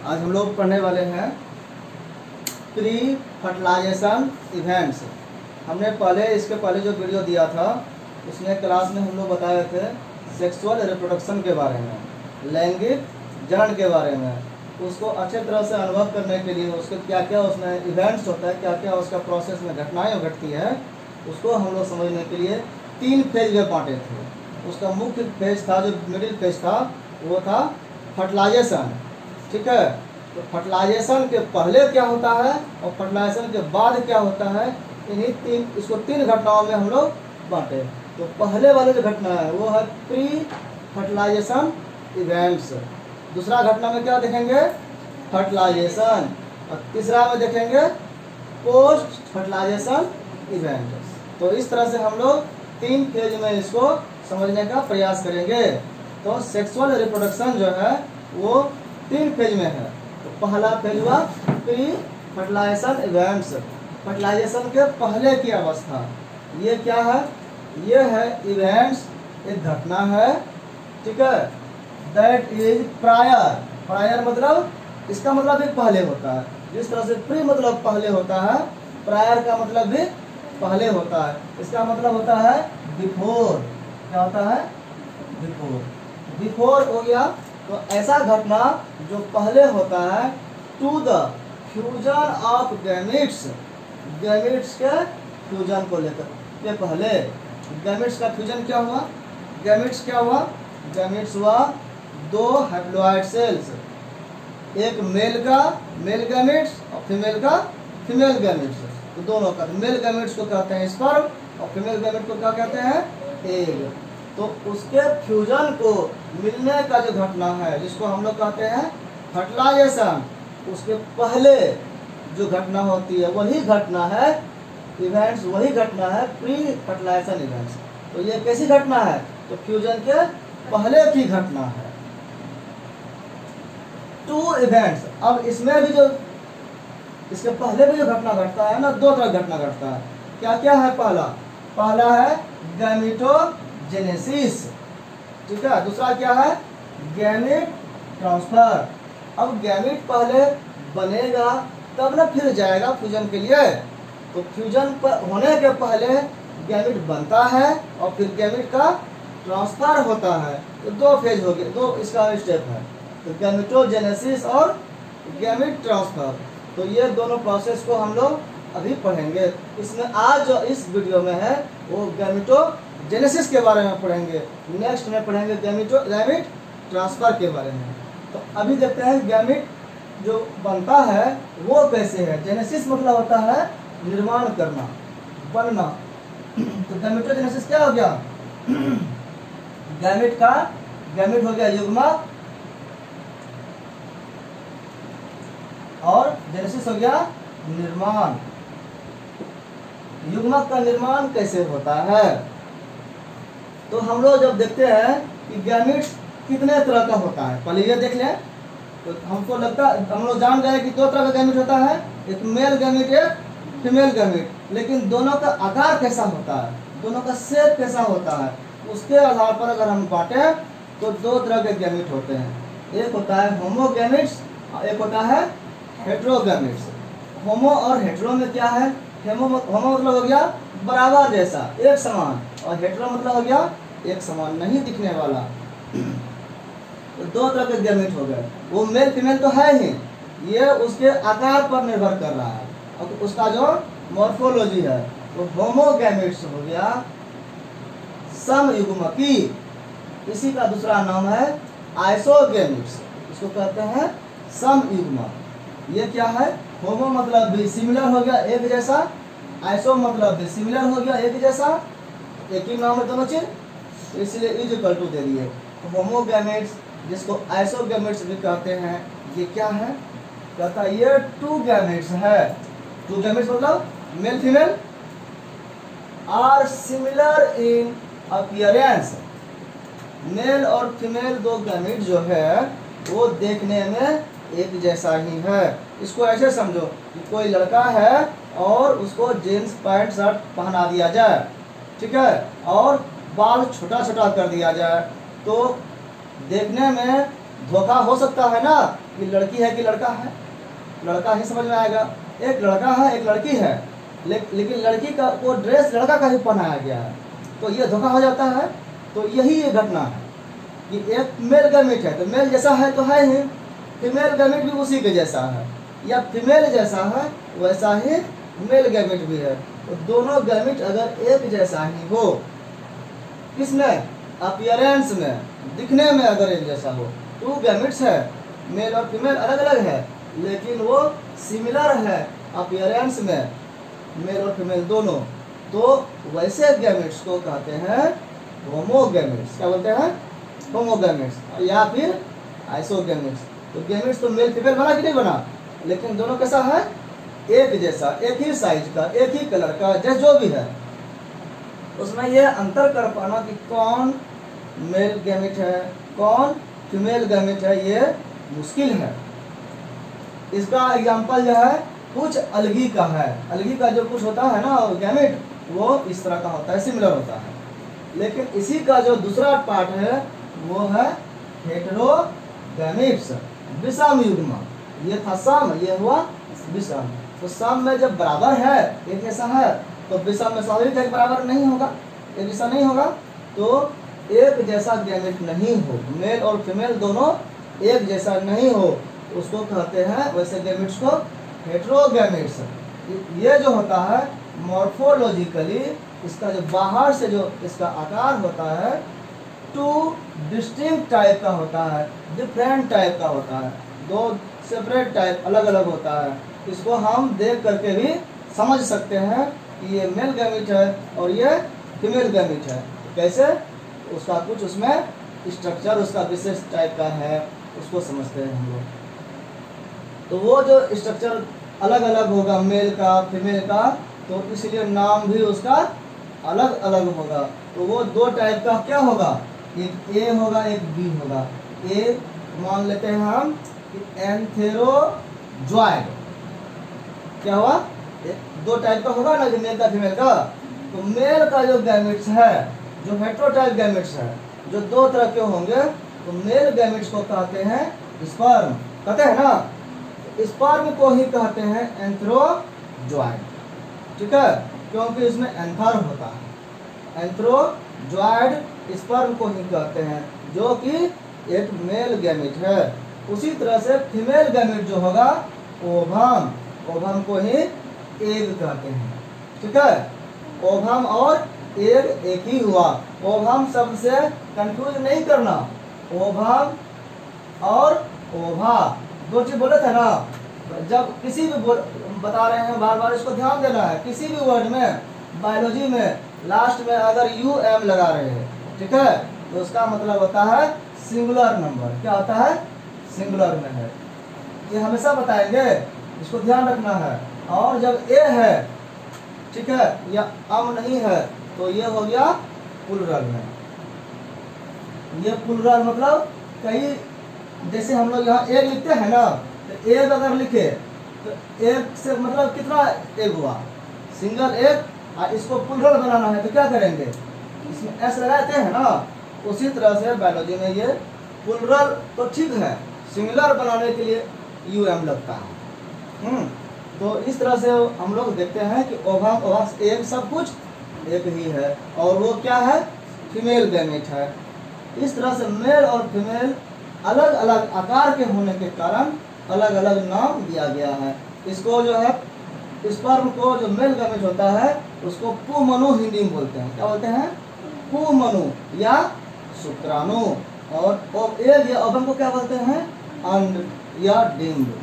आज हम लोग पढ़ने वाले हैं प्री फर्टिलाइजेशन इवेंट्स। हमने इसके पहले जो वीडियो दिया था उसमें क्लास में हम लोग बताए थे सेक्सुअल रिप्रोडक्शन के बारे में, लैंगिक जनन के बारे में। उसको अच्छे तरह से अनुभव करने के लिए उसके क्या क्या उसमें इवेंट्स होता है, क्या क्या उसका प्रोसेस में घटनाएं घटती है, उसको हम लोग समझने के लिए 3 फेज में बांटे थे। उसका मुख्य फेज था, जो मिडिल फेज था, वो था फर्टिलाइजेशन। ठीक है, तो फर्टिलाइजेशन के पहले क्या होता है और फर्टिलाइजेशन के बाद क्या होता है, इसको 3 घटनाओं में हम लोग बांटे। तो पहले वाले जो घटना है वो है प्री फर्टिलाइजेशन इवेंट्स। दूसरा घटना में क्या देखेंगे, फर्टिलाइजेशन, और तीसरा में देखेंगे पोस्ट फर्टिलाइजेशन इवेंट। तो इस तरह से हम लोग 3 फेज में इसको समझने का प्रयास करेंगे। तो सेक्सुअल रिप्रोडक्शन जो है वो 3 फेज में है। तो पहला फेज हुआ प्री फर्टिलाइजेशन इवेंट्स, फर्टिलाइजेशन के पहले की अवस्था। ये क्या है, ये है इवेंट्स, एक घटना है। ठीक है, दैट इज प्रायर। प्रायर मतलब इसका मतलब भी पहले होता है। जिस तरह से प्री मतलब पहले होता है, प्रायर का मतलब भी पहले होता है। इसका मतलब होता है बिफोर। क्या होता है, बिफोर। बिफोर हो गया तो ऐसा घटना जो पहले होता है to the fusion of gametes, gametes के फ्यूजन को लेकर के पहले। गैमेट्स का फ्यूजन क्या हुआ, गैमेट्स क्या हुआ, गैमेट्स हुआ 2 हैप्लॉइड सेल्स, एक मेल का मेल गैमेट्स और फीमेल का फीमेल गैमेट्स। तो दोनों का मेल गैमेट्स को कहते हैं स्पर्म और फीमेल गैमेट को क्या कहते हैं, एग। तो उसके फ्यूजन को मिलने का जो घटना है जिसको हम लोग कहते हैं फर्टिलाइजेशन, उसके पहले जो घटना होती है वही घटना है इवेंट्स, वही घटना है प्री फर्टिलाइजेशन इवेंट्स। तो ये कैसी घटना है, तो फ्यूजन के पहले की घटना है। 2 इवेंट्स। अब इसमें भी जो इसके पहले भी जो घटना घटता है ना, 2 तरह घटना घटता है। क्या क्या है, पहला है गैमेटोजेनेसिस। ठीक है, दूसरा क्या है, गैमेट ट्रांसफर। अब गैमेट पहले बनेगा तब ना फिर जाएगा फ्यूजन के लिए। तो फ्यूजन होने के पहले गैमेट बनता है और फिर गैमेट का ट्रांसफर होता है। तो 2 फेज हो गए, 2 इसका स्टेप है, तो गैमेटोजेनेसिस और गैमेट ट्रांसफर। तो ये दोनों प्रोसेस को हम लोग अभी पढ़ेंगे। इसमें आज जो इस वीडियो में है वो गैमेटोजेनेसिस के बारे में पढ़ेंगे, नेक्स्ट में पढ़ेंगे गैमेट ट्रांसफर के बारे में। तो अभी देखते हैं गैमेट जो बनता है वो कैसे है। जेनेसिस मतलब होता है निर्माण करना, बनना। तो गैमेटोजेनेसिस क्या हो गया, गैमेट हो गया युग्मक और जेनेसिस हो गया निर्माण। युग्मक का निर्माण कैसे होता है, तो हम लोग जब देखते हैं कि गैमेट्स कितने तरह का होता है, पहले ये देख लें। तो हमको लगता है हम लोग जान गए कि 2 तरह का गैमेट होता है, एक मेल गैमेट एक फीमेल गैमेट। लेकिन दोनों का आकार कैसा होता है, दोनों का शेप कैसा होता है, उसके आधार पर अगर हम बांटे तो 2 तरह के गैमेट होते हैं। एक होता है होमोगैमेट्स और एक होता है हेट्रोगैमेट्स। होमो और हेट्रो में क्या है, होमो मतलब हो गया बराबर जैसा, एक समान, और हेट्रो मतलब हो गया एक समान नहीं दिखने वाला। तो 2 तरह के गैमेट हो गए। वो मेल फीमेल तो है ही, ये उसके आकार पर निर्भर कर रहा है और उसका जो मॉर्फोलॉजी है। तो होमोगैमेट्स हो गया समयुग्मकी। इसी का दूसरा नाम है आइसोगैमेट्स, इसको कहते हैं समयुग्मक। ये क्या है, होमो मतलब भी सिमिलर हो गया एक जैसा, आइसो मतलब भी सिमिलर हो गया एक जैसा, एक ही नाम है दोनों चीज, तो इसलिए इज इक्वल टू दे दिए। होमोगैमेट्स जिसको आइसोगैमेट्स भी कहते हैं, ये क्या है, कहता है ये 2 गैमेट्स है। 2 गैमेट्स मतलब male female are similar in appearance. Male और फीमेल 2 गैमेट जो है वो देखने में एक जैसा ही है। इसको ऐसे समझो कि कोई लड़का है और उसको जीन्स पैंट शर्ट पहना दिया जाए, ठीक है, और बाल छोटा छोटा कर दिया जाए, तो देखने में धोखा हो सकता है ना कि लड़की है कि लड़का है, लड़का ही समझ में आएगा। एक लड़का है एक लड़की है, लेकिन लड़की का वो ड्रेस लड़का का ही पहनाया गया है, तो ये धोखा हो जाता है। तो यही ये घटना है कि एक मेल गैमेट है तो मेल जैसा है तो है ही, फीमेल गैमेट भी उसी के जैसा है, या फीमेल जैसा है वैसा ही मेल गैमेट भी है। तो दोनों गैमेट अगर एक जैसा ही हो, किसमें, अपीयरेंस में, दिखने में अगर एक जैसा हो, टू गैमेट्स है, मेल और फीमेल अलग अलग है लेकिन वो सिमिलर है अपीयरेंस में, मेल और फीमेल दोनों, तो वैसे गैमेट्स को कहते हैं होमोगैमेट्स। क्या बोलते हैं, होमोगैमेट्स, या फिर आइसोगैमेट्स। तो गैमेट्स तो मेल फीमेल बना कि नहीं बना, लेकिन दोनों कैसा है, एक जैसा, एक ही साइज का, एक ही कलर का, जैसे जो भी है। उसमें यह अंतर कर पाना कि कौन मेल गैमेट है कौन फीमेल गैमेट है, ये मुश्किल है। इसका एग्जांपल जो है कुछ अलगी का है, अलगी का जो कुछ होता है ना गैमेट, वो इस तरह का होता है, सिमिलर होता है। लेकिन इसी का जो दूसरा पार्ट है वो है हेटेरोगैमेट्स, विषम युग्म। ये था सम, ये हुआ विषम। तो सम में जब बराबर है, एक जैसा है, तो विषम में स्वाभाविक है बराबर नहीं होगा, एक जैसा नहीं होगा। तो एक जैसा गैमेट नहीं हो, मेल और फीमेल दोनों एक जैसा नहीं हो, उसको कहते हैं वैसे गैमेट्स को हेटेरोगैमेट्स। ये जो होता है मॉर्फोलॉजिकली, इसका जो बाहर से जो इसका आकार होता है टू डिस्टिंक्ट टाइप का होता है, डिफरेंट टाइप का होता है, दो सेपरेट टाइप अलग अलग होता है। इसको हम देख करके भी समझ सकते हैं कि ये मेल गैमेट है और ये फीमेल गैमेट है। कैसे, उसका कुछ उसमें स्ट्रक्चर उसका विशेष टाइप का है, उसको समझते हैं हम लोग। तो वो जो स्ट्रक्चर अलग अलग होगा मेल का फीमेल का, तो इसलिए नाम भी उसका अलग अलग होगा। तो वो दो टाइप का क्या होगा, एक ए होगा एक बी होगा। ए मान लेते हैं हम कि एंथेरोजॉइड, क्या हुआ, दो टाइप का होगा ना, मेल का फीमेल का। तो मेल का जो गैमेट्स है, जो हेटेरोटाइप गैमेट्स है, जो दो तरह के होंगे, तो मेल गैमेट्स को कहते हैं स्पर्म, कहते हैं ना, स्पर्म को ही कहते हैं एंथेरोजॉइड, ठीक है, क्योंकि इसमें एंथर होता है। एंथेरोजॉइड स्पर्म को ही कहते हैं, जो कि एक मेल गैमेट है। उसी तरह से फीमेल गैमेट जो होगा ओवम, ओवम को ही एग कहते हैं, ठीक है। ओवम और एग एक ही हुआ। ओवम शब्द से कंफ्यूज नहीं करना, ओवम और ओवा दो चीज बोले थे ना। जब किसी भी बता रहे हैं बार बार इसको ध्यान देना है, किसी भी वर्ड में बायोलॉजी में लास्ट में अगर UM लगा रहे हैं, ठीक है, तो उसका मतलब होता है सिंगुलर नंबर। क्या होता है, सिंगुलर में है, ये हमेशा बताएंगे, इसको ध्यान रखना है। और जब ए है, ठीक है, या अम नहीं है, तो ये हो गया प्लुरल में। ये प्लुरल मतलब कई, जैसे हम लोग यहाँ एग लिखते हैं ना, तो एग अगर लिखे तो एग से मतलब कितना एग हुआ, सिंगल एग। और इसको प्लुरल बनाना है तो क्या करेंगे, इसमें एस लगाते हैं ना। उसी तरह से बायोलॉजी में ये प्लुरल तो ठीक है, सिंगुलर बनाने के लिए UM लगता है। तो इस तरह से हम लोग देखते हैं कि ओवम ओवम एग सब कुछ एक ही है, और वो क्या है, फीमेल गैमेट है। इस तरह से मेल और फीमेल अलग अलग आकार के होने के कारण अलग अलग नाम दिया गया है। इसको जो है स्पर्म को जो मेल गैमेट होता है उसको पुमनु हिंदी में बोलते हैं, क्या बोलते हैं, पुमनु या शुक्राणु। और एग या ओवम को क्या बोलते हैं, अंड या डिम्ब,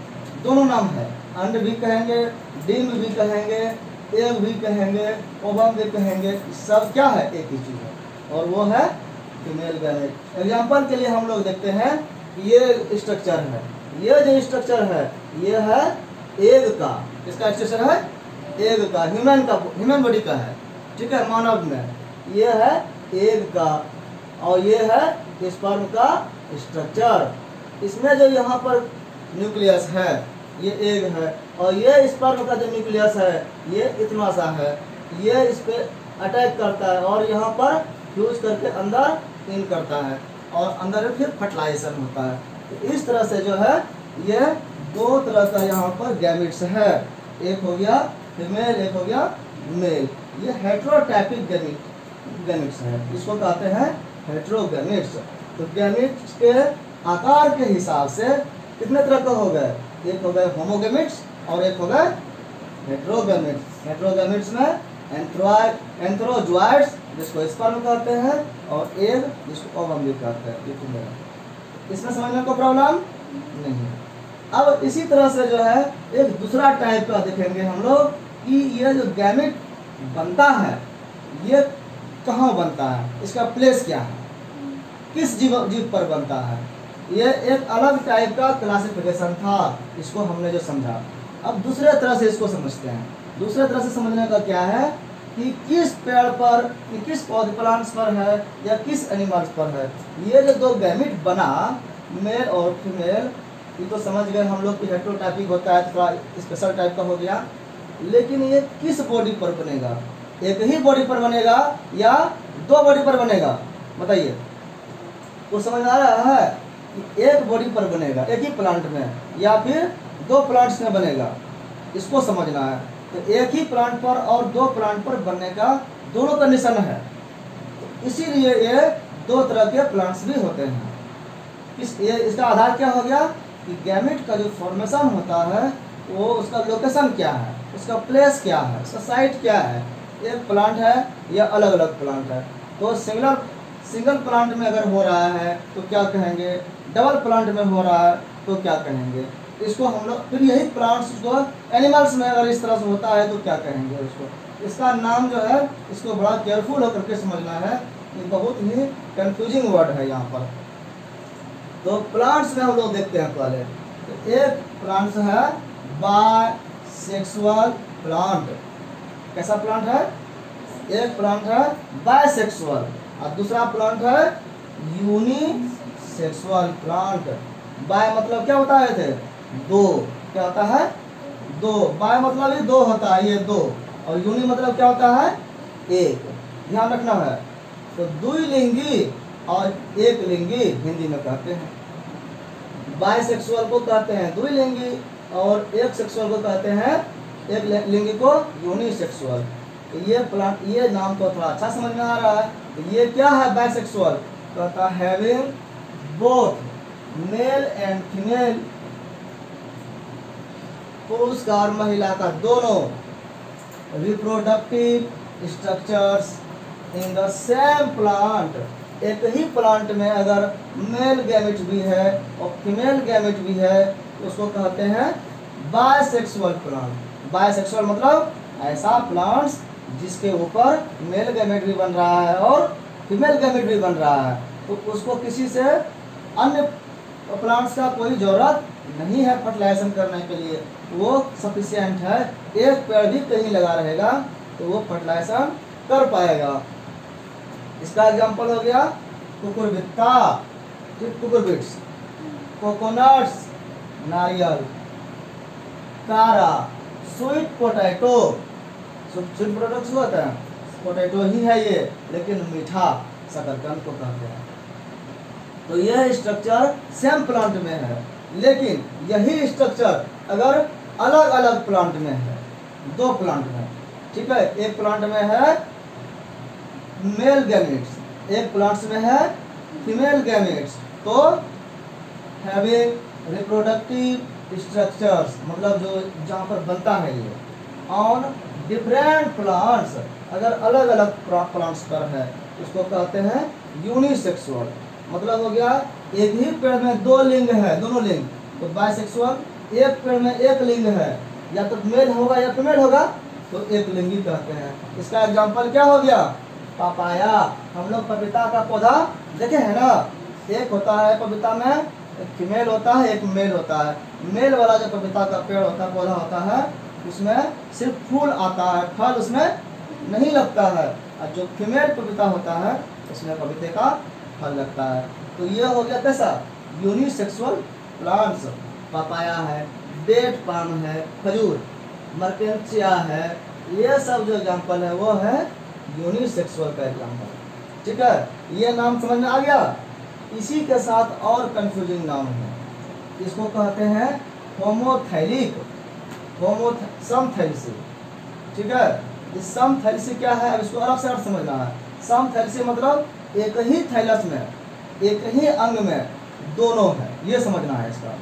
दोनों नाम है। अंड भी कहेंगे, डिम्ब भी कहेंगे, एग भी कहेंगे, ओवम भी कहेंगे, सब क्या है, एक ही चीज है, और वो है फीमेल गैमेट। एग्जाम्पल के लिए हम लोग देखते हैं, ये स्ट्रक्चर है, ये जो स्ट्रक्चर है ये है एग का, किसका स्ट्रक्चर है, एग का, ह्यूमन बॉडी का है, ठीक है, मानव में। ये है एग का, और ये है स्पर्म का स्ट्रक्चर। इसमें जो यहाँ पर न्यूक्लियस है ये एग है, और ये स्पर्म का जो न्यूक्लियस है ये इतना सा है, ये इस पे अटैक करता है और यहाँ पर फ्यूज करके अंदर इन करता है, और अंदर फिर फर्टिलाइजेशन होता है। तो इस तरह से जो है ये दो तरह का यहाँ पर गैमेट्स है, एक हो गया फीमेल, एक हो गया मेल। ये हेटेरोटाइपिक गैमेट्स है, इसको कहते हैं हेटेरोगैमेट्स। तो गैमेट्स के आकार के हिसाब से कितने तरह का हो गए, एक हो गए होमोगैमेट्स और एक हो गए हेटेरोगैमेट्स। हेटेरोगैमेट्स में एंथ्रोजॉइड्स जिसको स्पर्म कहते हैं और एग जिसको ओवम भी कहते हैं, ये फीमेल। इसमें समझने को प्रॉब्लम नहीं। अब इसी तरह से जो है एक दूसरा टाइप का देखेंगे हम लोग कि ये जो गैमेट बनता है ये कहाँ बनता है, इसका प्लेस क्या है, किस जीव पर बनता है। ये एक अलग टाइप का क्लासिफिकेशन था, इसको हमने जो समझा। अब दूसरे तरह से इसको समझते हैं। दूसरे तरह से समझने का क्या है कि किस पेड़ पर, कि किस पौधे प्लांट्स पर है या किस एनिमल्स पर है। ये जो दो गैमेट बना मेल और फीमेल, ये तो समझ गए हम लोग कि हेटेरोटाइपिक होता है, थोड़ा स्पेशल टाइप का हो गया। लेकिन ये किस बॉडी पर बनेगा, एक ही बॉडी पर बनेगा या दो बॉडी पर बनेगा, बताइए। तो समझ आ रहा है कि एक बॉडी पर बनेगा एक ही प्लांट में या फिर दो प्लांट्स में बनेगा, इसको समझना है। तो एक ही प्लांट पर और दो प्लांट पर बनने का दोनों कंडीशन है, तो इसीलिए ये दो तरह के प्लांट्स भी होते हैं। इसका आधार क्या हो गया कि गैमेट का जो फॉर्मेशन होता है वो उसका लोकेशन क्या है, उसका प्लेस क्या है, उसका साइट क्या है। एक प्लांट है या अलग अलग प्लांट है। तो सिंगल प्लांट में अगर हो रहा है तो क्या कहेंगे, डबल प्लांट में हो रहा है तो क्या कहेंगे, इसको हम लोग। फिर यही प्लांट्स को एनिमल्स में अगर इस तरह से होता है तो क्या कहेंगे उसको। इसका नाम जो है इसको बड़ा केयरफुल होकर के समझना है, ये बहुत ही कंफ्यूजिंग वर्ड है यहाँ पर। तो प्लांट्स में हम लोग देखते हैं पहले। तो एक प्लांट्स है बायसेक्सुअल प्लांट। कैसा प्लांट है, एक प्लांट है बायसेक्सुअल और दूसरा प्लांट है यूनिसेक्सुअल प्लांट। बाय मतलब क्या होता है थे, दो, क्या होता है, दो। बाय मतलब ही दो होता है, ये दो। और यूनि मतलब क्या होता है, एक, ध्यान रखना है। तो द्विलिंगी और एक लिंगी हिंदी में कहते हैं। बायसेक्सुअल को कहते हैं द्विलिंगी और एक सेक्सुअल को कहते हैं एक लिंगी को यूनिसेक्सुअल। तो ये प्लांट, ये नाम तो थोड़ा अच्छा समझ में आ रहा है। तो ये क्या है बायसेक्सुअल, कहता है having both male and female, पुरुष का और महिला का दोनों reproductive structures in the same plant. एक ही प्लांट में अगर मेल गैमेट भी है और फीमेल गैमेट भी है तो उसको कहते हैं बायसेक्सुअल प्लांट। बायसेक्सुअल मतलब ऐसा प्लांट्स जिसके ऊपर मेल गैमेट भी बन रहा है और फीमेल गैमेट भी बन रहा है, तो उसको किसी से अन्य प्लांट्स का कोई जरूरत नहीं है फर्टिलाइजेशन करने के लिए, वो सफिशिएंट है। एक पेड़ भी कहीं लगा रहेगा तो वो फर्टिलाइजेशन कर पाएगा। इसका एग्जांपल हो गया कुकुरबिट्टा, कुकुरबिट्स, कोकोनट्स नारियल, कारा, स्वीट पोटैटो। स्वीट पोटैटो होता है, पोटैटो ही है ये, लेकिन मीठा शकरकंद को कहते हैं। तो यह स्ट्रक्चर सेम प्लांट में है, लेकिन यही स्ट्रक्चर अगर अलग अलग प्लांट में है, दो प्लांट में, ठीक है। एक प्लांट में है मेल गैमेट्स, एक प्लांट्स में है फीमेल गैमेट्स, तो हैविंग रिप्रोडक्टिव स्ट्रक्चर्स मतलब जो जहाँ पर बनता है ये ऑन डिफरेंट प्लांट्स, अगर अलग अलग प्लांट्स पर है उसको कहते हैं यूनिसेक्सुअल। मतलब हो गया एक ही पेड़ में दो लिंग है, दोनों लिंग, तो बायसेक्सुअल। एक पेड़ में एक लिंग है, या तो मेल होगा या फीमेल होगा, तो एक लिंगी कहते हैं। इसका एग्जांपल क्या हो गया, पपाया। हम लोग पपीता का पौधा देखे हैं ना, एक होता है पपीता में, एक फीमेल होता है एक मेल होता है। मेल वाला जो पपीता का पेड़ होता है, पौधा होता है, उसमें सिर्फ फूल आता है, फल उसमें नहीं लगता है। और जो फीमेल पपीता होता है उसमें पपीते का फल लगता है। तो ये हो गया कैसा, यूनिसेक्सुअल प्लांट्स। पपाया है, डेट पाम है, खजूर, मर्केंचिया है, ये सब जो एग्जाम्पल है वो है यूनिसेक्सुअल का एग्जाम्पल। ठीक है, ये नाम समझ में आ गया। इसी के साथ और कंफ्यूजिंग नाम है। इसको कहते हैं होमोथैलिक, समथैलेसी। ठीक है, इस समथैलेसी क्या है, अब इसको अलग से अर्थ समझना है। समथैलेसी मतलब एक ही थैलस में, एक ही अंग में दोनों है, ये समझना है इसका।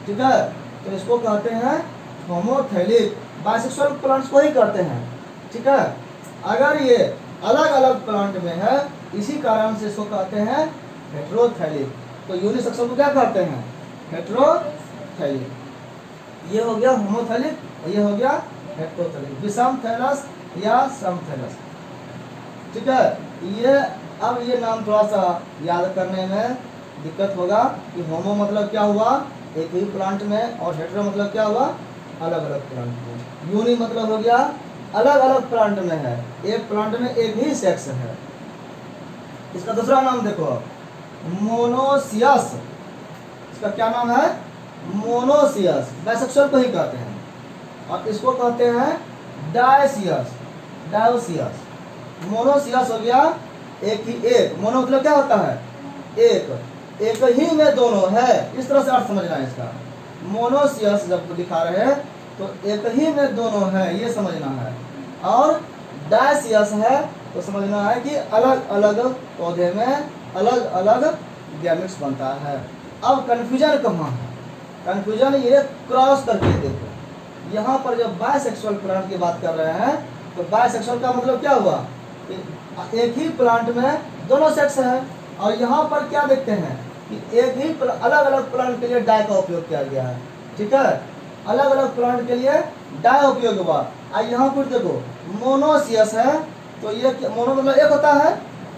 ठीक है, तो इसको कहते हैं होमोथैलिक, बाइसेक्सुअल प्लांट्स को ही कहते हैं। ठीक है, अगर ये अलग अलग प्लांट में है, इसी कारण से इसको कहते हैं हेटेरोथैलिक। तो यूनिसेक्सुअल को क्या कहते हैं, हेटेरोथैलिक। ये हो गया होमोथैलिक और ये हो गया हेटेरोथैलिक, विषम थैलस या समथैलस। ठीक है, ये अब ये नाम थोड़ा सा याद करने में दिक्कत होगा कि होमो मतलब क्या हुआ, एक ही प्लांट में, और हेटेरो मतलब क्या हुआ, अलग अलग प्लांट में। यूनि मतलब हो गया अलग अलग प्लांट में है, एक प्लांट में एक ही सेक्स है। इसका दूसरा नाम देखो, मोनोसियस। इसका क्या नाम है, मोनोसियस, बाइसेक्सुअल को ही कहते हैं। और इसको कहते हैं डायसियस, डायोसियस। मोनोसियस हो गया एक ही, एक मोनो मतलब क्या होता है, एक ही में दोनों है, इस तरह से अर्थ समझना है इसका। मोनोसियस जब दिखा रहे हैं तो एक ही में दोनों है, ये समझना है। और डायसियस है तो समझना है कि अलग अलग पौधे में अलग अलग गैमेट्स बनता है। अब कंफ्यूजन कहाँ है, कंफ्यूजन ये क्रॉस करके देखो। यहाँ पर जब बायसेक्सुअल प्लांट की बात कर रहे हैं तो बायसेक्सुअल का मतलब क्या हुआ, एक ही प्लांट में दोनों सेक्स है। और यहाँ पर क्या देखते हैं कि एक ही अलग अलग प्लांट के लिए डाई का उपयोग किया गया है। ठीक है, अलग अलग प्लांट के लिए डाई उपयोग हुआ। और यहाँ पर देखो मोनोसियस है तो ये मोनो मतलब एक होता है,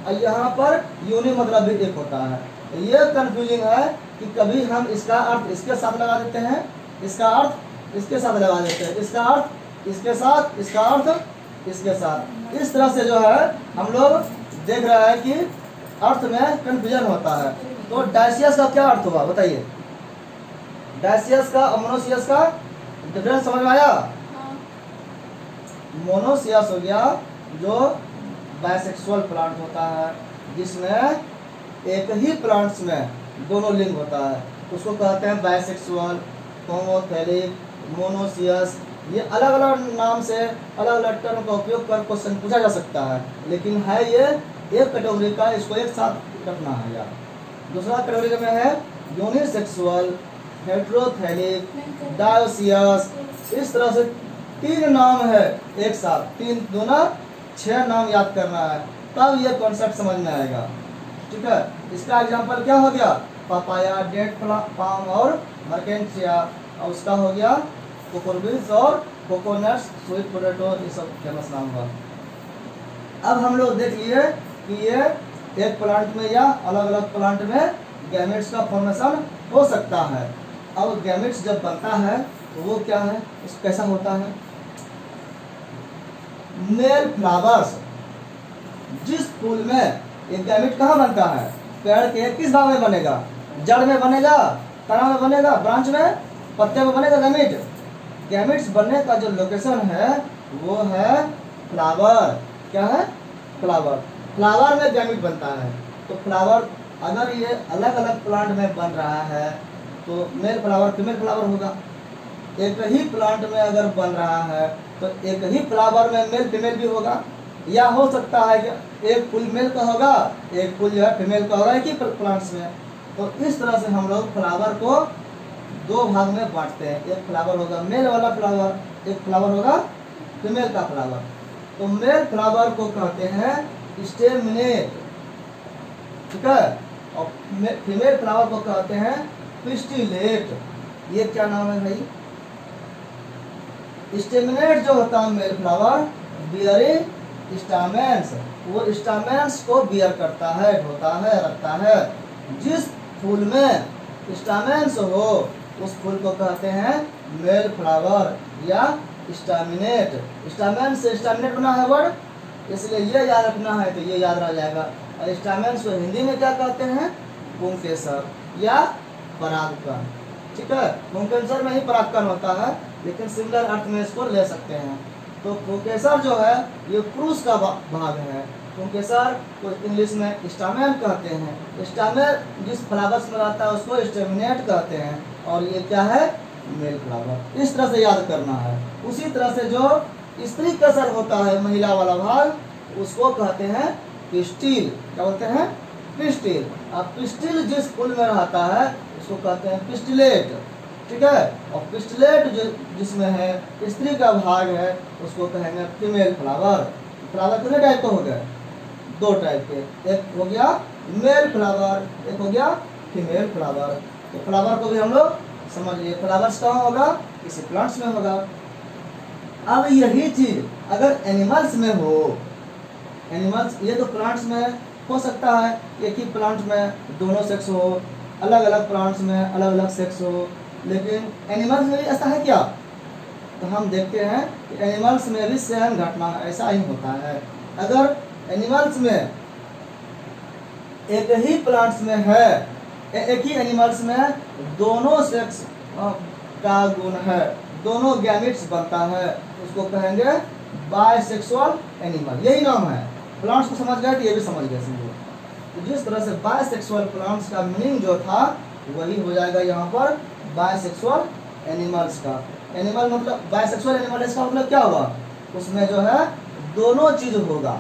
और यहाँ पर यूनि मतलब भी एक होता है। ये कंफ्यूजिंग है कि कभी हम इसका अर्थ इसके साथ लगा देते हैं, इसका अर्थ इसके साथ लगा देते हैं, इसका अर्थ इसके साथ, इसका अर्थ इसके साथ। इस तरह से जो है हम लोग देख रहे हैं कि अर्थ में कंफ्यूजन होता है। तो डायसियस का क्या अर्थ हुआ बताइए, डायसियस का और मोनोसियस का डिफरेंस समझ में आया। मोनोसियस हो गया जो बाइसेक्सुअल प्लांट होता है, जिसमें एक ही प्लांट्स में दोनों लिंग होता है, उसको कहते हैं बाइसेक्सुअल, होमोथैलिक, मोनोसियस। ये अलग अलग नाम से अलग अलग टर्म का उपयोग कर क्वेश्चन पूछा जा सकता है, लेकिन है ये एक कैटेगरी का, इसको एक साथ रखना है यार। दूसरा कैटेगरी में है यूनिसेक्सुअल, हेटेरोथैलिक, डायोसियस। इस तरह से 3 नाम है एक साथ, 3 दूना 6 नाम याद करना है, तब ये कॉन्सेप्ट समझ में आएगा। ठीक है, इसका एग्जांपल क्या हो गया, पपाया, डेट पाम और मर्केंटिया। और उसका हो गया कोकोरबीन्स और कोकोनट्स, स्वीट पोटैटो, ये सब फेमस नाम हुआ। अब हम लोग देख लिए कि ये एक प्लांट में या अलग अलग प्लांट में गैमेट्स का फॉर्मेशन हो सकता है। अब गैमेट्स जब बनता है तो वो क्या है, उस कैसा होता है, मेल फ्लावर्स। जिस फूल में एक गैमेट कहाँ बनता है, पेड़ के किस भाग में बनेगा, जड़ में बनेगा, तना में बनेगा, ब्रांच में, पत्ते में बनेगा गैमेट। गैमेट्स बनने का जो लोकेशन है वो है फ्लावर। क्या है, फ्लावर। फ्लावर में गैमेट बनता है। तो फ्लावर अगर ये अलग अलग प्लांट में बन रहा है तो मेल फ्लावर फीमेल फ्लावर होगा। एक ही प्लांट में अगर बन रहा है तो एक ही फ्लावर में मेल फीमेल भी होगा, या हो सकता है कि एक फूल मेल का होगा, एक फूल जो है फीमेल का होगा एक ही प्लांट्स में। तो इस तरह से हम लोग फ्लावर को 2 भाग में बांटते हैं, एक फ्लावर होगा मेल वाला फ्लावर, एक फ्लावर होगा फीमेल का फ्लावर। तो मेल फ्लावर को कहते हैं स्टेमिनेट, ठीक है, और फीमेल फ्लावर को कहते हैं पिस्टिलेट। ये क्या नाम है भाई, स्टेमिनेट जो होता है मेल फ्लावर बियरिंग स्टामेंस, वो स्टामेंस को बियर करता है, ढोता है, रखता है। जिस फूल में स्टामेंस हो उस फूल को कहते हैं मेल फ्लावर या स्टामिनेट। स्टामेंस से स्टामिनेट बना है वर्ड, इसलिए ये याद रखना है तो ये याद रह जाएगा। और स्टामेंस को हिंदी में क्या कहते हैं, पुंकेसर या परागकण। ठीक है, पुंकेसर में ही परागकण होता है, लेकिन सिमिलर अर्थ में इसको ले सकते हैं। तो पुंकेसर जो है ये क्रूस का भाग है। पुंकेसर को इंग्लिश में स्टामेन कहते हैं। स्टामेन जिस फ्लावर्स में रहता है उसको स्टेमिनेट कहते हैं, और ये क्या है, मेल फ्लावर। इस तरह से याद करना है। उसी तरह से जो स्त्री कसल होता है, महिला वाला भाग, उसको कहते हैं पिस्टिल। क्या बोलते हैं, पिस्टिल। अब पिस्टिल जिस फूल में रहता है उसको कहते हैं पिस्टिलेट, ठीक है। और पिस्टिलेट जो जिसमें है स्त्री का भाग है उसको कहेंगे फीमेल फ्लावर। फ्लावर कितने टाइप के हो गए, 2 टाइप के, एक हो गया मेल फ्लावर, एक हो गया फीमेल फ्लावर। तो फ्लावर को भी हम लोग समझ लिए, फ्लावर्स कहाँ होगा, किसी प्लांट्स में होगा। अब यही चीज अगर एनिमल्स में हो, एनिमल्स, ये तो प्लांट्स में हो सकता है, एक ही प्लांट में दोनों सेक्स हो, अलग अलग प्लांट्स में अलग अलग सेक्स हो, लेकिन एनिमल्स में भी ऐसा है क्या, तो हम देखते हैं कि एनिमल्स में भी सेम घटना ऐसा ही होता है। अगर एनिमल्स में एक ही प्लांट्स में है, एक ही एनिमल्स में दोनों सेक्स का गुण है, दोनों गैमेट्स बनता है, उसको कहेंगे बायसेक्सुअल एनिमल। यही नाम है। प्लांट्स को समझ गए तो ये भी समझ गए समझो। तो जिस तरह से बायसेक्सुअल प्लांट्स का मीनिंग जो था वही हो जाएगा यहाँ पर बायसेक्सुअल एनिमल्स का। एनिमल मतलब बायसेक्सुअल एनिमल, इसका मतलब क्या हुआ, उसमें जो है दोनों चीज होगा,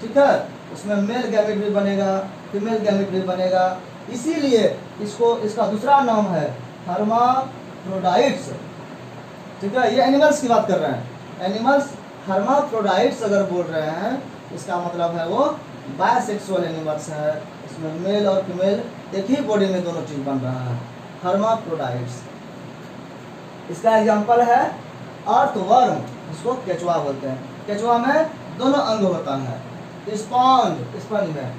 ठीक है। उसमें मेल गैमेट भी बनेगा, फीमेल गैमेट भी बनेगा। इसीलिए इसको, इसका दूसरा नाम है हर्माफ्रोडाइट्स, ठीक है। ये एनिमल्स की बात कर रहे हैं। एनिमल्स हर्माफ्रोडाइट्स अगर बोल रहे हैं इसका मतलब है वो बायसेक्सुअल एनिमल्स है, इसमें मेल और फीमेल एक ही बॉडी में दोनों चीज बन रहा है, हर्माफ्रोडाइट्स। इसका एग्जांपल है अर्थवर्म, जिसको केचुआ बोलते हैं। केचुआ में दोनों अंग होता है, स्पॉन्ज, स्पंज में,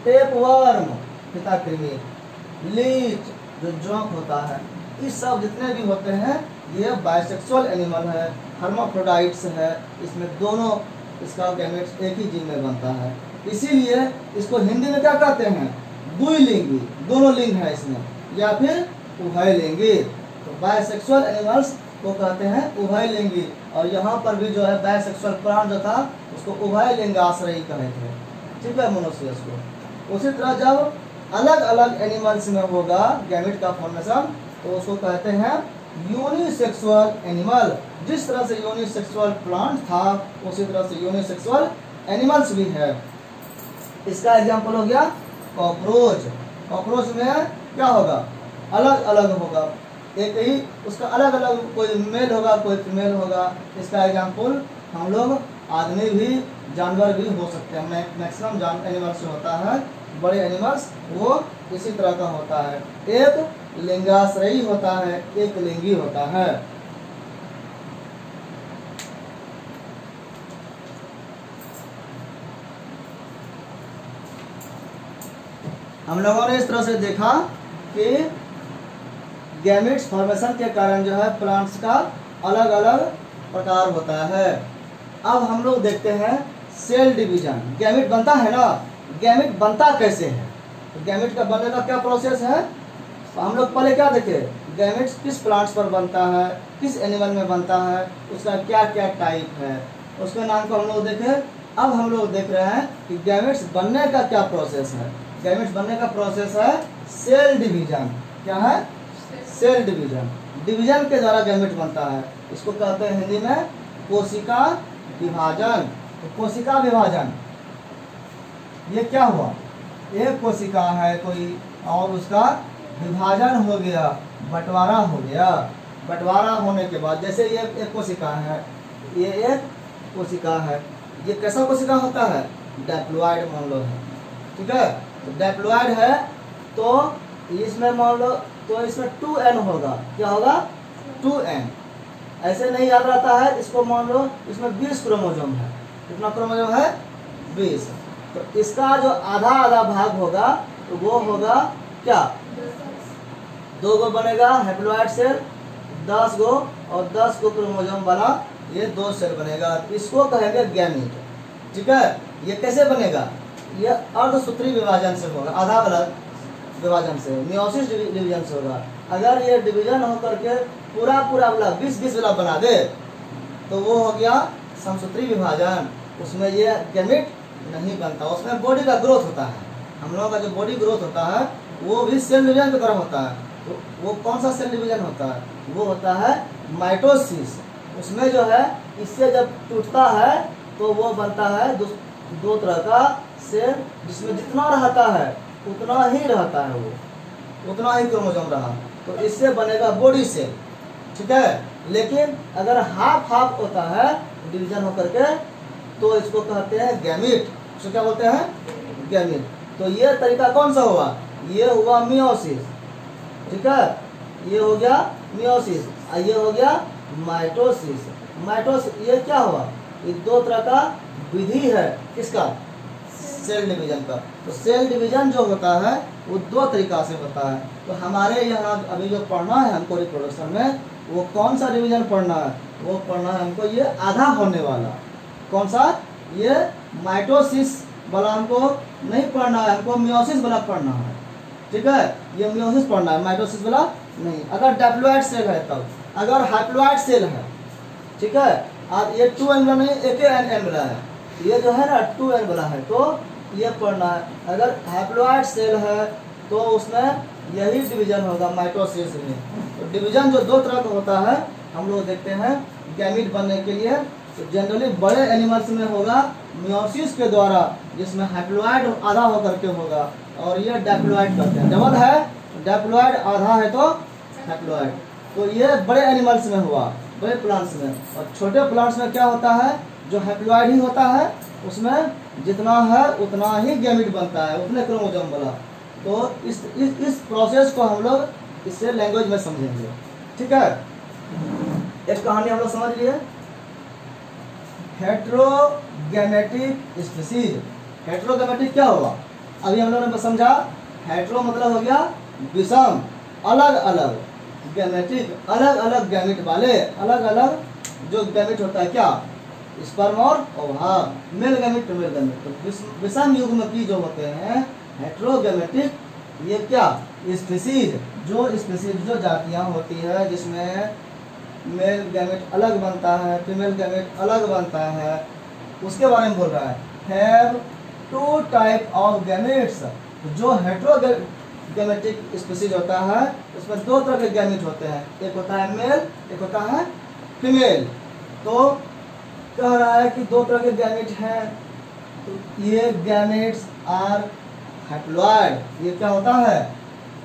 टेपवर्म, फिताकृमि, लीच जो जोंक होता है, इस सब जितने भी होते हैं ये बायसेक्सुअल एनिमल है, हर्माफ्रोडाइट्स है। इसमें दोनों, इसका गैमेट्स एक ही जीव में बनता है। इसीलिए इसको हिंदी में क्या कहते हैं, द्विलिंगी, दोनों लिंग है इसमें, या फिर उभयलिंगी। तो बायसेक्सुअल एनिमल्स को कहते हैं उभयलिंगी। और यहाँ पर भी जो है बायसेक्सुअल प्राण जो था उसको उभयलिंगाश्रयी कहे थे, ठीक है, मनुष्य को। उसी तरह जब अलग अलग एनिमल्स में होगा गैमेट का फॉर्मेशन तो उसको कहते हैं यूनिसेक्सुअल एनिमल। जिस तरह से यूनिसेक्सुअल प्लांट था उसी तरह से यूनिसेक्सुअल एनिमल्स भी है। इसका एग्जांपल हो गया कॉकरोच। कॉकरोच में क्या होगा, अलग अलग होगा, एक ही उसका अलग अलग, कोई मेल होगा कोई फीमेल होगा। इसका एग्जांपल हम लोग आदमी भी, जानवर भी हो सकते हैं। मैक्सिमम एनिमल्स जो होता है, बड़े एनिमल्स, वो इसी तरह का होता है। एक लिंगाश्रयी होता है, एक लिंगी होता है। हम लोगों ने इस तरह से देखा कि गैमेट्स फॉर्मेशन के कारण जो है प्लांट्स का अलग अलग प्रकार होता है। अब हम लोग देखते हैं सेल डिवीजन। गैमेट बनता है ना, गैमेट बनता कैसे है, तो गैमेट का बनने का क्या प्रोसेस है, तो हम लोग पहले क्या देखे, गैमेट्स किस प्लांट्स पर बनता है, किस एनिमल में बनता है, उसका क्या क्या टाइप है, उसके नाम को हम लोग देखे। अब हम लोग देख रहे हैं कि गैमेट्स बनने का क्या प्रोसेस है। गैमेट्स बनने का प्रोसेस है सेल डिवीजन। क्या है, सेल डिवीजन। डिवीजन के द्वारा गैमेट बनता है। इसको कहते हैं हिंदी में कोशिका विभाजन। तो कोशिका विभाजन, ये क्या हुआ, एक कोशिका है कोई और उसका विभाजन हो गया, बंटवारा हो गया। बंटवारा होने के बाद जैसे ये एक कोशिका है, ये एक कोशिका है, ये कैसा कोशिका होता है, डैप्लॉइड मान लो है, ठीक है। तो डैप्लॉइड है तो इसमें मान लो, तो इसमें 2n होगा। क्या होगा, 2n। ऐसे नहीं याद रहता है, इसको मान लो इसमें 20 क्रोमोसोम है। कितना क्रोमोसोम है, 20। तो इसका जो आधा आधा भाग होगा तो वो होगा क्या, 2 गो बनेगा हैप्लॉइड सेल, 10 गो, और 10 गो क्रोमोसोम वाला ये 2 सेल बनेगा। इसको कहेंगे गैमीट, ठीक है। ये कैसे बनेगा, ये अर्धसूत्री विभाजन से होगा, आधा अलग विभाजन से, मियोसिस डिवीजन से होगा। अगर ये डिवीजन होकर के पूरा पूरा वाला 20-20 वाला बना दे तो वो हो गया समसूत्री विभाजन। उसमें ये गैमेट नहीं बनता, उसमें बॉडी का ग्रोथ होता है। हम लोगों का जो बॉडी ग्रोथ होता है वो भी सेल डिवीजन की तरह होता है। तो वो कौन सा सेल डिवीजन होता है? वो होता है माइटोसिस। उसमें जो है इससे जब टूटता है तो वो बनता है दो तरह का सेल, जिसमें जितना रहता है उतना ही रहता है, वो उतना ही क्रोमोसोम रहा, तो इससे बनेगा बॉडी सेल, ठीक है। लेकिन अगर हाफ हाफ होता है डिवीजन होकर के, तो इसको कहते हैं गैमीट। इसको क्या बोलते हैं? गैमीट। तो ये तरीका कौन सा हुआ? ये हुआ मियोसिस, ठीक है। ये हो गया मियोसिस, ये हो गया माइटोसिस। माइटोसिस ये क्या हुआ? ये दो तरह का विधि है, किसका? सेल डिवीजन का। तो सेल डिवीजन जो होता है वो दो तरीका से होता है। तो हमारे यहाँ अभी जो पढ़ना है हमको रिप्रोडक्शन में, वो कौन सा डिवीजन पढ़ना है? वो पढ़ना है हमको ये आधा होने वाला। कौन सा? ये माइटोसिस वाला हमको नहीं पढ़ना है, हमको मियोसिस वाला पढ़ना है, ठीक है। ये मियोसिस पढ़ना है, माइटोसिस वाला नहीं। अगर डैप्लॉइड सेल है तब, अगर हैप्लॉइड सेल है, ठीक है। अब ये 2n वाला नहीं, एक n वाला है, ये जो है ना 2n वाला है, तो ये पढ़ना है। अगर हैप्लॉइड सेल है तो उसमें यही डिवीजन होगा माइटोसिस में। तो डिवीजन जो दो तरह का होता है हम लोग देखते हैं गैमीट बनने के लिए। तो जनरली बड़े एनिमल्स में होगा मियोसिस के द्वारा, जिसमें हैप्लॉइड आधा होकर के होगा, और ये डैप्लॉइड करते हैं। डबल है डैप्लॉइड, आधा है तो हैप्लॉइड। तो ये बड़े एनिमल्स में हुआ, बड़े प्लांट्स में। और छोटे प्लांट्स में क्या होता है? जो हैप्लॉइड ही होता है, उसमें जितना है उतना ही गैमीट बनता है, उतने क्रोमोसोम वाला। तो इस प्रोसेस को हम लोग इससे लैंग्वेज में समझेंगे, ठीक है। एक कहानी हम लोग समझ लिए, हेट्रोगैमेटिक स्पीसीज। हेट्रोगैमेटिक क्या हुआ? अभी हम लोगों ने समझा, हेट्रो मतलब हो गया विषम, अलग अलग, गैमेटिक अलग अलग गैमेट वाले, अलग अलग जो गैमेट होता है, क्या? स्पर्म और ovum, male gamete female gamete. तो विषम युग्म की जो होते हैं हेट्रोगैमेटिक, ये क्या? स्पीसीज, जो जातियां होती है जिसमें मेल गैमेट अलग बनता है, फीमेल गैमेट अलग बनता है, उसके बारे में बोल रहा है। Have two type of gametes. जो हेट्रोगैमेटिक स्पीसीज होता है उसमें दो तरह के गैमेट होते हैं, एक होता है मेल, एक होता है फीमेल। तो कह रहा है कि दो तरह के गैमेट हैं, तो ये गैमेट्स आर हैप्लॉइड। ये क्या होता है?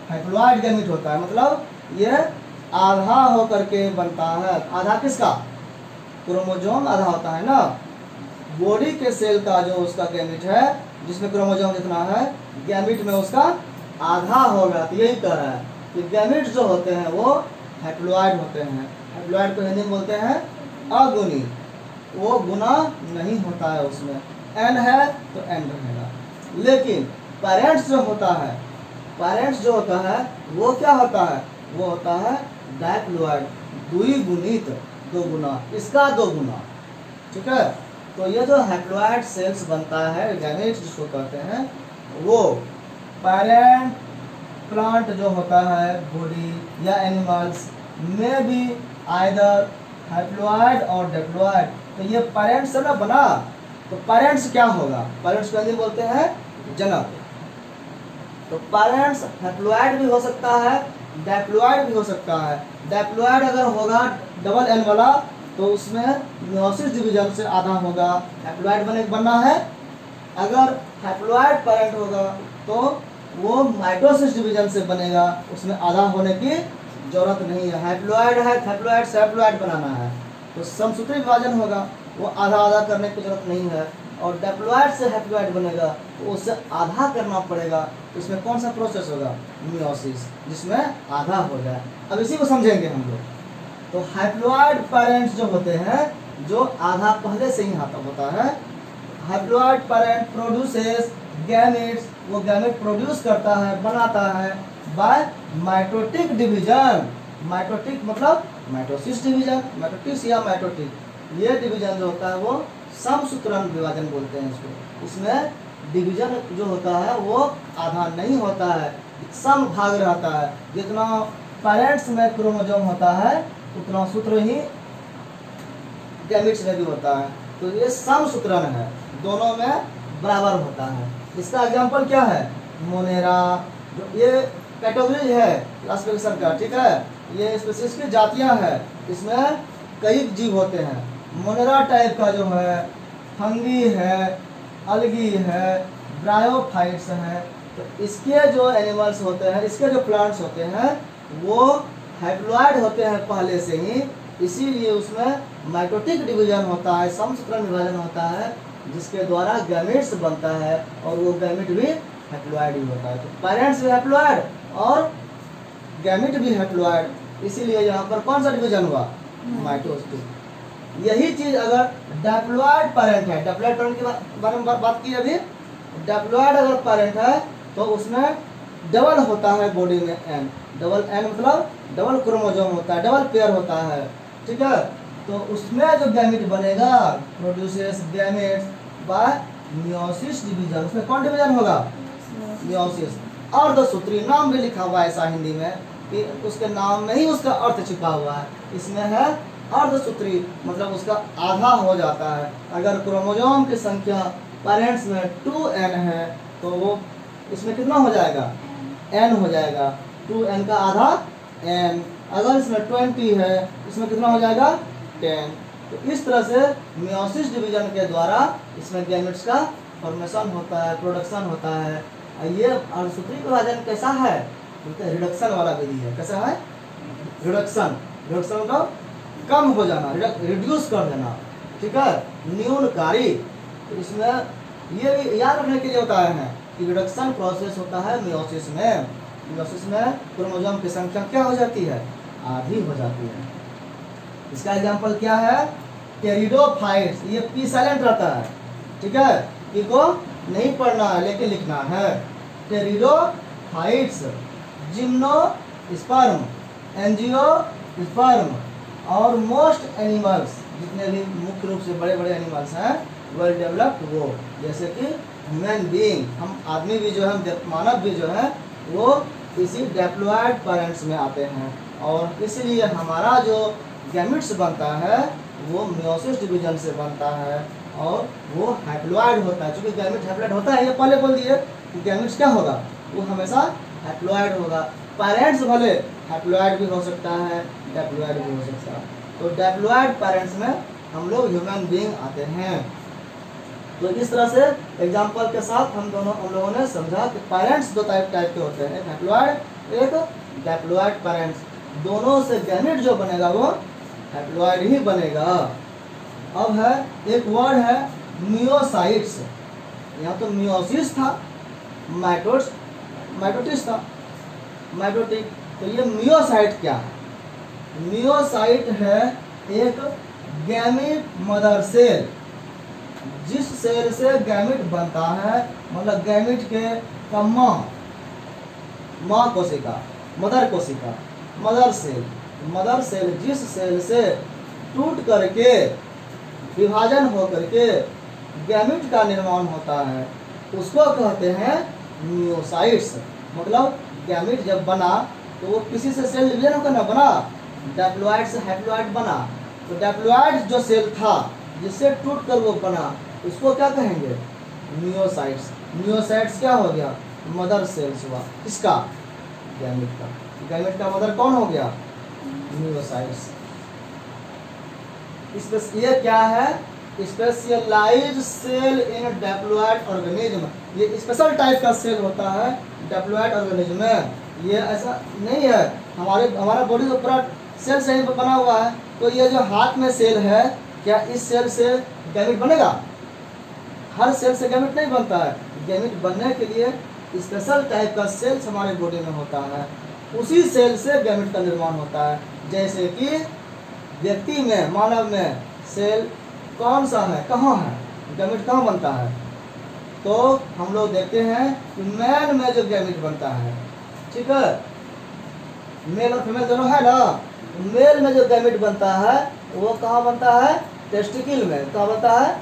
हैप्लॉइड गैमेट होता है, मतलब ये आधा होकर के बनता है। आधा किसका? क्रोमोसोम आधा होता है ना। बॉडी के सेल का जो उसका गैमेट है, जिसमें क्रोमोसोम जितना है, गैमेट में उसका आधा होगा। तो यही कह रहा है कि गैमेट जो होते हैं वो हैप्लॉइड होते हैं। हैप्लॉइड को हिंदी में बोलते हैं अगुणी। वो गुना नहीं होता है, उसमें एन है तो एन रहेगा। लेकिन पेरेंट्स जो होता है, पेरेंट्स जो होता है वो क्या होता है? वो होता है डायप्लॉइड, द्विगुणित, दो गुना, इसका दो गुना, ठीक है। तो ये जो हैप्लॉइड सेल्स बनता है, गैमेट्स जिसको कहते हैं, वो पेरेंट प्लांट जो होता है, बॉडी या एनिमल्स में भी आइदर हैप्लॉइड और डिप्लॉइड। तो ये पेरेंट्स से ना बना, तो पेरेंट्स क्या होगा? पेरेंट्स को हिंदी बोलते हैं जनक। तो पेरेंट्स हैप्लॉइड भी हो सकता है, डिप्लॉइड भी हो सकता है। डिप्लॉइड अगर होगा डबल एन वाला, तो उसमें मियोसिस डिवीजन से आधा होगा, हैप्लॉइड बनना है। अगर हैप्लॉइड पेरेंट होगा तो वो माइटोसिस डिवीजन से बनेगा, उसमें आधा होने की जरूरत नहीं है। हैप्लॉइड है, हैप्लॉइड से हैप्लॉइड बनाना है तो समसूत्री विभाजन होगा, वो आधा आधा करने की जरूरत नहीं है। और डिप्लॉइड से हैप्लॉइड बनेगा तो उससे आधा करना पड़ेगा। इसमें कौन सा प्रोसेस होगा? मियोसिस, जिसमें आधा हो जाए। अब इसी को समझेंगे हम लोग। तो हैप्लॉइड पेरेंट्स जो होते हैं, जो आधा पहले से ही होता है, हैप्लॉइड पेरेंट प्रोड्यूसेस गैमेट्स, वो गैमेट प्रोड्यूस करता है, बनाता है बाय माइटोटिक डिवीजन। माइटोटिक मतलब माइटोसिस डिवीजन, माइटोटिस या माइटोटिक, ये डिवीजन जो होता है वो समसूत्रण विभाजन बोलते हैं इसको। इसमें डिवीजन जो होता है वो आधा नहीं होता है, सम भाग रहता है। जितना पेरेंट्स में क्रोमोसोम होता है उतना सूत्र ही गैमेट्स में भी होता है। तो ये समसूत्रण है, दोनों में बराबर होता है। इसका एग्जाम्पल क्या है? मोनेरा। जो ये कैटेगरी है क्लासिफिकेशन का, ठीक है। ये स्पीशीज की जातियां हैं, इसमें कई जीव होते हैं। मोनेरा टाइप का जो है, फंगी है, अलगी है, ब्रायोफाइट्स है, तो इसके जो एनिमल्स होते हैं, इसके जो प्लांट्स होते हैं वो हैप्लॉइड होते हैं पहले से ही, इसीलिए उसमें माइटोटिक डिवीजन होता है, समसूत्रण विभाजन होता है, जिसके द्वारा गैमेट्स बनता है और वो गैमेट भी हैप्लॉइड ही होता है। तो पेरेंट्स भी हैप्लॉइड और गैमेट भी हैप्लॉइड, इसीलिए यहाँ पर कौन सा डिवीजन हुआ, माइटोसिस। यही चीज अगर डिप्लॉइड पेरेंट है, डिप्लॉइड पेरेंट के बारे में बात की अभी, डिप्लॉइड अगर पेरेंट है तो उसमें डबल होता है बॉडी में एन, डबल एन मतलब डबल क्रोमोसोम होता है, डबल पेयर होता है, ठीक है। तो उसमें जो गैमेट बनेगा produces gametes bye meiosis division, उसमें कौन डिवीजन होगा, मियोसिस। अर्धसूत्री नाम भी लिखा हुआ है ऐसा हिंदी में कि उसके नाम में ही उसका अर्थ छिपा हुआ है, इसमें है अर्धसूत्री, मतलब उसका आधा हो जाता है। अगर क्रोमोसोम की संख्या पेरेंट्स में 2n है तो वो इसमें कितना हो जाएगा, n हो जाएगा, 2n का आधा n। अगर इसमें 20 है इसमें कितना हो जाएगा, 10। तो इस तरह से मियोसिस डिवीजन के द्वारा इसमें गैमेट्स का फॉर्मेशन होता है, प्रोडक्शन होता है। ये अर्धसूत्री विभाजन कैसा है, रिडक्शन वाला विधि है। कैसा है, रिडक्शन, रिडक्शन मतलब कम हो जाना, रिड्यूस कर देना, ठीक है, न्यूनकारी। तो इसमें ये भी याद रखने के लिए बताए हैं कि रिडक्शन प्रोसेस होता है मियोसिस में। मियोसिस में क्रोमोसोम की संख्या क्या हो जाती है, आधी हो जाती है। इसका एग्जांपल क्या है, टेरिडोफाइट्स, ये पी साइलेंट रहता है, ठीक है, पी को नहीं पढ़ना है लेकिन लिखना है। टेरिडोफाइट्स, जिम्नोस्पर्म, एंजियोस्पर्म और मोस्ट एनिमल्स, जितने भी मुख्य रूप से बड़े बड़े एनिमल्स हैं वेल डेवलप्ड, वो जैसे कि ह्यूमन बीइंग, हम आदमी भी जो है, मानव भी जो है, वो इसी डिप्लॉइड पेरेंट्स में आते हैं। और इसलिए हमारा जो गैमेट्स बनता है वो मियोसिस डिवीजन से बनता है और वो हैप्लॉइड होता है। चूंकि गैमेट हैप्लॉइड होता है, ये पहले बोल दिए कि गैमेट्स क्या होगा, वो हमेशा हैप्लॉइड होगा। पेरेंट्स भले हैप्लॉइड भी हो सकता है, डिप्लॉइड भी हो सकता है। तो डिप्लॉइड पेरेंट्स में हम लोग ह्यूमन बीइंग आते हैं। तो इस तरह से एग्जाम्पल के साथ हम लोगों ने समझा कि पेरेंट्स दो टाइप के होते हैं, एक हैप्लॉइड एक डिप्लॉइड पेरेंट्स। दोनों से गैमेट जो बनेगा वो हैप्लॉइड ही बनेगा। अब है एक वर्ड है मियोसाइट्स, यहाँ तो मियोसिस था, माइटोटिस था, माइटोटिक। तो ये मियोसाइट क्या है, मियोसाइट है एक गैमेट मदर सेल, जिस सेल से गैमेट बनता है, मतलब गैमेट के का माँ कोशिका, मदर कोशिका, मदर सेल जिस सेल से टूट करके विभाजन हो करके गैमेट का निर्माण होता है उसको कहते हैं मियोसाइट्स। मतलब गैमेट जब बना तो वो किसी से सेल डिवीजन होकर ना बना, डिप्लॉइड से हैप्लॉइड बना। तो डिप्लॉइड जो सेल था जिससे टूट कर वो बना उसको क्या कहेंगे, मियोसाइट्स। मियोसाइट्स क्या हो गया, मदर सेल्स हुआ, किसका, गैमेट का। गैमेट का मदर कौन हो गया, मियोसाइट्स। ये क्या है, स्पेशलाइज्ड सेल इन डिप्लॉइड ऑर्गेनिज्म। ये स्पेशल टाइप का सेल होता है डिप्लॉइड ऑर्गेनिज्म में। ये ऐसा नहीं है, हमारा बॉडी तो पूरा सेल से ही बना हुआ है। तो ये जो हाथ में सेल है, क्या इस सेल से गैमेट बनेगा, हर सेल से गैमेट नहीं बनता है। गैमेट बनने के लिए स्पेशल टाइप का सेल्स हमारे बॉडी में होता है, उसी सेल से गैमेट का निर्माण होता है। जैसे कि व्यक्ति में, मानव में सेल कौन सा है, कहाँ है, गैमेट कहाँ बनता है, तो हम लोग देखते हैं कि मैन में जो गैमेट बनता है, ठीक है, मेल और फीमेल दोनों है ना, मेल में जो गैमेट बनता है वो कहाँ बनता है, टेस्टिकल में। कहाँ बनता है,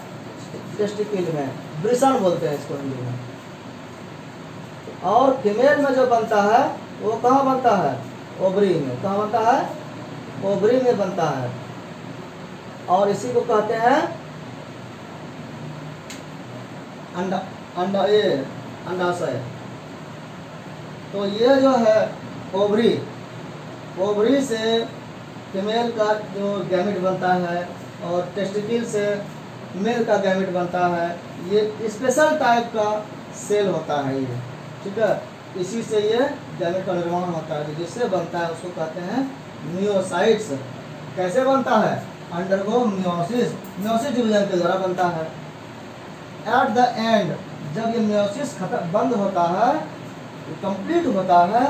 टेस्टिकल में, वृषण बोलते हैं इसको हिंदी में। और फीमेल में जो बनता है वो कहाँ बनता है, ओवरी में। कहाँ बनता है, ओवरी में बनता है। और इसी को कहते हैं अंडाशय। तो ये जो है ओवरी, ओवरी से फीमेल का जो गैमेट बनता है और टेस्टिकल से मेल का गैमेट बनता है। ये स्पेशल टाइप का सेल होता है ये, ठीक है। इसी से ये गैमेट का निर्माण होता है, जिससे बनता है उसको कहते हैं मियोसाइट्स। कैसे बनता है? अंडरगो मियोसिस, मियोसिस डिवीजन के द्वारा बनता है। एट द एंड, जब ये मियोसिस बंद होता है, कंप्लीट होता है,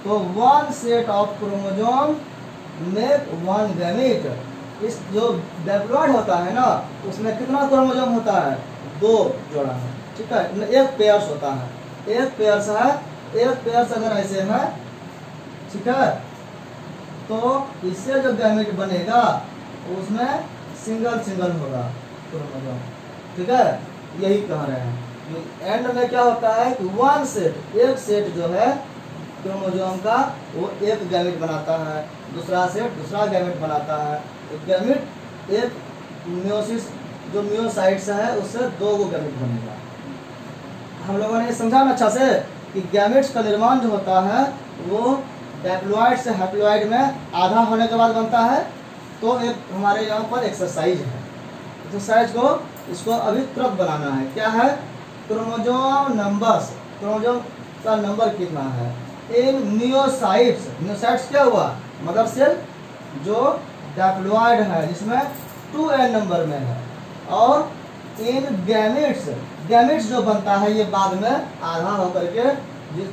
तो one set of chromosome make one gamete. इस जो डिप्लॉयड होता है ना, उसमें कितना क्रोमोसोम होता है? 2 जोड़ा है, ठीक है। एक पेयर्स होता है, एक पेयर्स है, एक पेयर्स अगर ऐसे है, ठीक है, तो इससे जो गैमेट बनेगा उसमें सिंगल सिंगल होगा क्रोमोसोम, ठीक है। यही कह रहे हैं। एंड में क्या होता है कि वन सेट, एक सेट जो है क्रोमोसोम का, वो एक गैमेट बनाता है, दूसरा सेट दूसरा गैमेट बनाता है। तो गैमेट एक मियोसिस जो मियोसाइट्स है उससे 2 गैमेट बनेगा। हम लोगों ने समझा ना अच्छा से कि गैमेट्स का निर्माण जो होता है वो डिप्लॉयड से हैप्लॉयड में आधा होने के बाद बनता है। तो एक हमारे यहाँ पर एक्सरसाइज है, एक्सरसाइज को इसको अभी तुरंत बनाना है। क्या है? क्रोमोसोम नंबर्स, क्रोमोसोम का नंबर कितना है इन मियोसाइट्स। मियोसाइट्स क्या हुआ? मदर सेल जो डिप्लॉयड है जिसमें 2n नंबर में है, और इन गैमेट्स, गैमेट्स जो बनता है ये बाद में आधा होकर के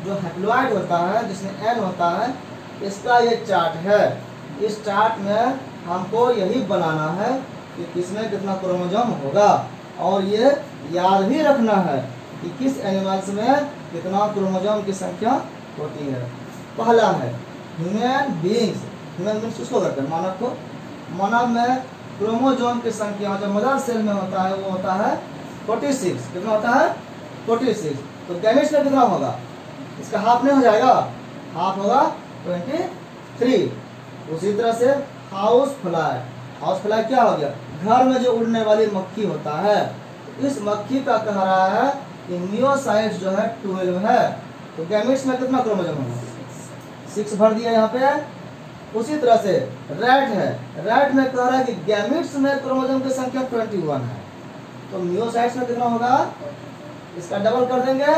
जो हैप्लॉयड होता है जिसमें n होता है, इसका ये चार्ट है। इस चार्ट में हमको यही बनाना है कि किसमें कितना क्रोमोसोम होगा, और ये याद भी रखना है कि किस एनिमल्स में कितना क्रोमोसोम की संख्या होती है। पहला है ह्यूमन बीइंग्स। ह्यूमन बीइंग्स किसको कहते हैं? मानव को। मानव में क्रोमोसोम की संख्या जो मदर सेल में होता है वो होता है 46। कितना होता है? 46। तो गैमेट्स में कितना होगा? इसका हाफ नहीं हो जाएगा? हाफ होगा 23। उसी तरह से हाउस फ्लाई, हाउस फ्लाई क्या हो गया? घर में जो उड़ने वाली मक्खी होता है, इस मक्खी का कह रहा है कि मियोसाइट्स जो है 12 है। तो गैमेट्स में कितना क्रोमोसोम होगा? 6 भर दिया यहाँ पे। उसी तरह से रैट है, रैट में कह रहा है कि गैमेट्स में क्रोमोसोम की संख्या 21 है। तो मियोसाइट्स में कितना होगा? इसका डबल कर देंगे,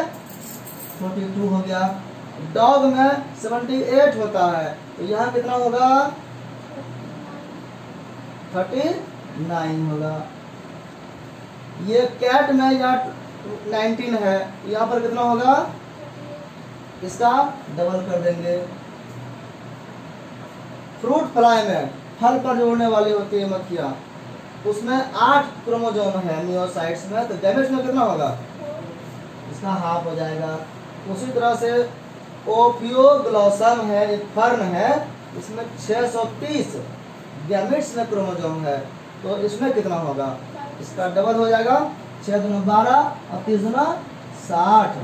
42 हो गया। डॉग में 78 होता है, तो यहाँ कितना होगा? 39 होगा। ये कैट में यहाँ 19 है, यहाँ पर कितना होगा? इसका डबल कर देंगे। फ्रूट फ्लाई में, फल पर जो उड़ने वाली होती है मक्खियाँ, उसमें 8 क्रोमोसोम है मियोसाइट्स में, तो गैमेट्स में कितना होगा? इसका हाफ हो जाएगा। उसी तरह से ओपियोग्लोसम है, एक फर्न है, इसमें 630 गैमेट्स में क्रोमोसोम है, तो इसमें कितना होगा? इसका डबल हो जाएगा। 6 दूना 12 और 3 दूना 60,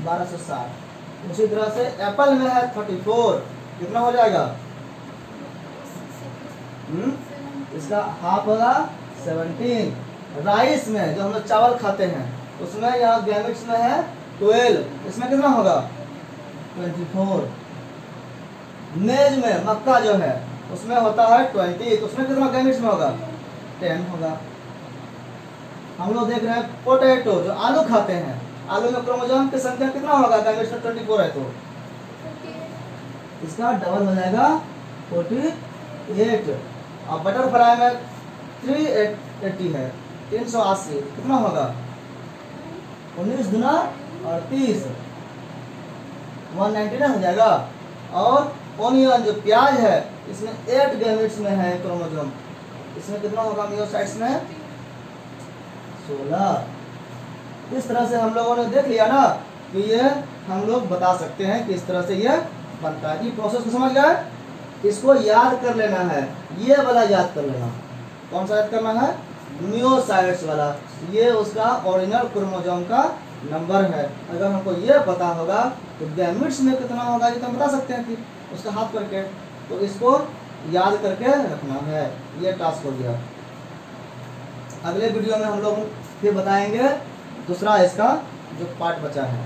12 से 60। उसी तरह से एप्पल में है 34, कितना हो जाएगा? इसका हाफ होगा 17। राइस में जो हम लोग चावल खाते हैं उसमें यहाँ गैमेट्स में है 12, इसमें कितना होगा? 24। मेज में मक्का जो है उसमें होता है 20, तो उसमें कितना गैमेट्स में होगा? 10 होगा। हम लोग देख रहे हैं पोटैटो जो आलू खाते हैं, आलू में क्रोमोसोम की संख्या कितना होगा? गैमेट्स में 24 है, तो इसका डबल हो जाएगा 48। और बटरफ्लाई में 380 है, 380, कितना होगा? 19 दूना 38, 199 हो जाएगा। और ओनियन जो प्याज है इसमें 8 गैमेट्स में है क्रोमोसोम, इसमें कितना होगा मियोसाइट्स में? 16। इस तरह से हम लोगों ने देख लिया ना कि ये हम लोग बता सकते हैं कि इस तरह से ये बनता है। कि प्रोसेस को समझ गए? इसको याद कर लेना है, ये वाला याद कर लेना। कौन सा याद करना है? मियोसाइट्स वाला। ये उसका ओरिजिनल क्रोमोसोम का नंबर है। अगर हमको ये पता होगा तो गैमेट्स में कितना होगा ये तो हम बता सकते हैं कि उसका हाफ करके, तो इसको याद करके रखना है। ये टास्क हो गया। अगले वीडियो में हम लोग फिर बताएंगे दूसरा इसका जो पार्ट बचा है।